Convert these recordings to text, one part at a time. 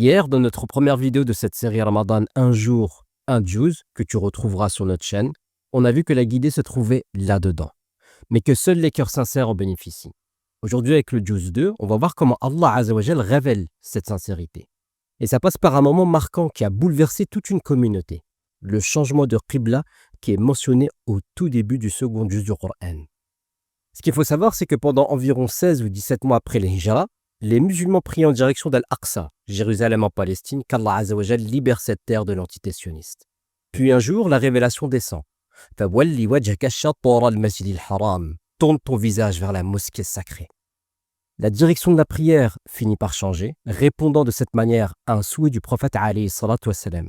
Hier, dans notre première vidéo de cette série Ramadan, un jour, un juz, que tu retrouveras sur notre chaîne, on a vu que la guidée se trouvait là-dedans, mais que seuls les cœurs sincères en bénéficient. Aujourd'hui, avec le juz 2, on va voir comment Allah Azza wa Jal révèle cette sincérité. Et ça passe par un moment marquant qui a bouleversé toute une communauté, le changement de qibla qui est mentionné au tout début du second juz du Coran. Ce qu'il faut savoir, c'est que pendant environ 16 ou 17 mois après les Hijra, les musulmans priaient en direction d'Al-Aqsa, Jérusalem en Palestine, qu'Allah Azza wa Jal libère cette terre de l'entité sioniste. Puis un jour, la révélation descend. فَوَلِّ وَجْهَكَ شَطْرَ الْمَسْجِدِ الْحَرَامِ. Tourne ton visage vers la mosquée sacrée. La direction de la prière finit par changer, répondant de cette manière à un souhait du prophète alayhi salatu wassalam.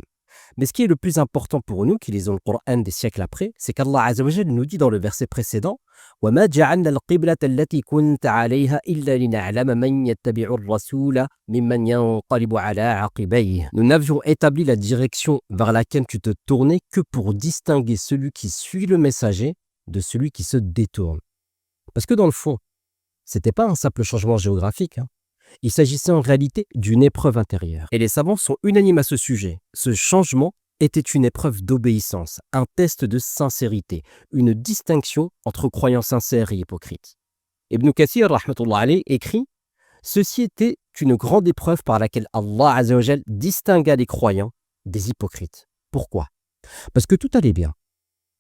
Mais ce qui est le plus important pour nous, qui lisons le Coran des siècles après, c'est qu'Allah Azza wa Jal nous dit dans le verset précédent وَمَا جَعَلْنَا الْقِبْلَةَ الَّتِي كُنْتَ عَلَيْهَا إِلَّا لِنَعْلَمَ مَنْ يَتَّبِعُ الرَّسُولَ مِمَّنْ يَنْقَلِبُ عَلَى عَقِبَيْهِ. Nous n'avions établi la direction vers laquelle tu te tournais que pour distinguer celui qui suit le messager de celui qui se détourne. Parce que dans le fond, c'était pas un simple changement géographique. Il s'agissait en réalité d'une épreuve intérieure. Et les savants sont unanimes à ce sujet. Ce changement était une épreuve d'obéissance, un test de sincérité, une distinction entre croyants sincères et hypocrites. Ibn Kathir, rahmatullah alayh, écrit « Ceci était une grande épreuve par laquelle Allah Azza wa Jal distingua les croyants des hypocrites. » Pourquoi? Parce que tout allait bien.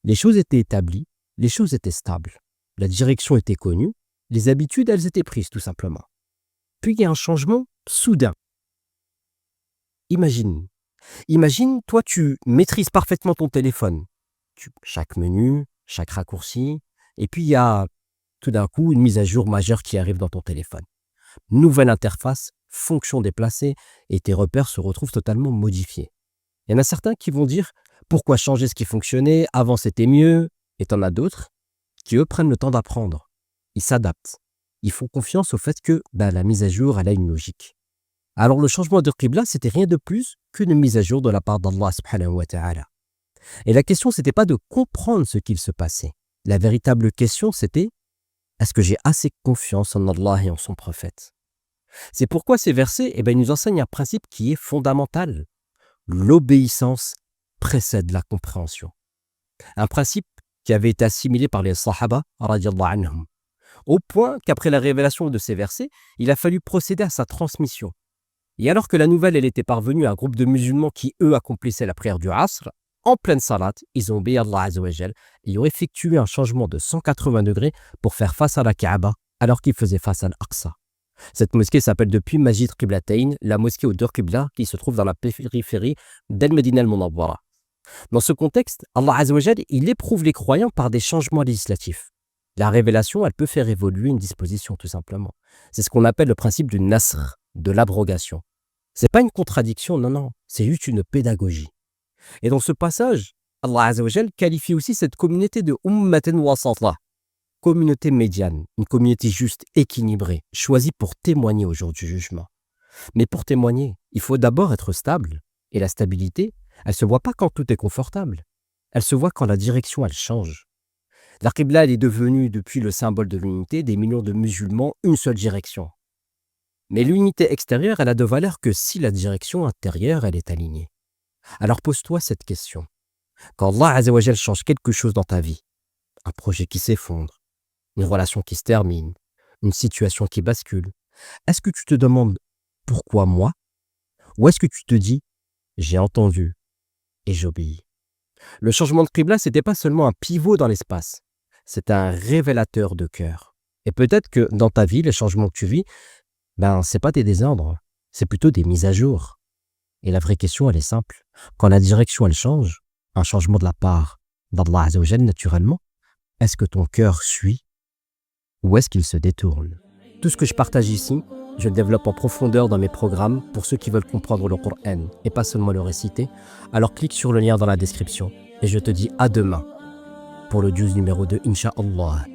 Les choses étaient établies, les choses étaient stables. La direction était connue, les habitudes, elles étaient prises tout simplement. Puis il y a un changement soudain. Imagine, toi, tu maîtrises parfaitement ton téléphone. Chaque menu, chaque raccourci, et puis il y a tout d'un coup une mise à jour majeure qui arrive dans ton téléphone. Nouvelle interface, fonction déplacée, et tes repères se retrouvent totalement modifiés. Il y en a certains qui vont dire « Pourquoi changer ce qui fonctionnait? Avant c'était mieux ?» Et t'en as d'autres qui, eux, prennent le temps d'apprendre. Ils s'adaptent. Ils font confiance au fait que la mise à jour, elle a une logique. Alors le changement de qibla, c'était rien de plus qu'une mise à jour de la part d'Allah subhanahu wa ta'ala. Et la question, c'était pas de comprendre ce qu'il se passait. La véritable question, c'était est-ce que j'ai assez confiance en Allah et en son prophète? C'est pourquoi ces versets, ils nous enseignent un principe qui est fondamental. L'obéissance précède la compréhension. Un principe qui avait été assimilé par les Sahaba, radiyallahu anhum, au point qu'après la révélation de ces versets, il a fallu procéder à sa transmission. Et alors que la nouvelle elle était parvenue à un groupe de musulmans qui, eux, accomplissaient la prière du Asr, en pleine salat, ils ont obéi à Allah Azza wa Jal et ont effectué un changement de 180 degrés pour faire face à la Kaaba alors qu'ils faisaient face à l'Aqsa. Cette mosquée s'appelle depuis Masjid Qiblatayn, la mosquée aux deux Qibla qui se trouve dans la périphérie d'Al-Medina al-Munawwara. Dans ce contexte, Allah Azza wa Jal, il éprouve les croyants par des changements législatifs. La révélation, elle peut faire évoluer une disposition tout simplement. C'est ce qu'on appelle le principe du nasr, de l'abrogation. C'est pas une contradiction, non, c'est juste une pédagogie. Et dans ce passage, Allah Azza wa Jal qualifie aussi cette communauté de ummatan wasata, communauté médiane, une communauté juste, équilibrée, choisie pour témoigner au jour du jugement. Mais pour témoigner, il faut d'abord être stable. Et la stabilité, elle se voit pas quand tout est confortable. Elle se voit quand la direction, elle change. La qibla, elle est devenue, depuis le symbole de l'unité, des millions de musulmans, une seule direction. Mais l'unité extérieure, elle a de valeur que si la direction intérieure, elle est alignée. Alors pose-toi cette question. Quand Allah Azza wa Jal change quelque chose dans ta vie, un projet qui s'effondre, une relation qui se termine, une situation qui bascule, est-ce que tu te demandes pourquoi moi? Ou est-ce que tu te dis j'ai entendu et j'obéis? Le changement de qibla, c'était pas seulement un pivot dans l'espace, c'est un révélateur de cœur. Et peut-être que dans ta vie, les changements que tu vis, c'est pas des désordres, c'est plutôt des mises à jour. Et la vraie question, elle est simple. Quand la direction, elle change, un changement de la part d'Allah Azza wa Jal, naturellement, est-ce que ton cœur suit ou est-ce qu'il se détourne? Tout ce que je partage ici, je le développe en profondeur dans mes programmes pour ceux qui veulent comprendre le Coran et pas seulement le réciter. Alors clique sur le lien dans la description et je te dis à demain pour le juz numéro 2, Inch'Allah.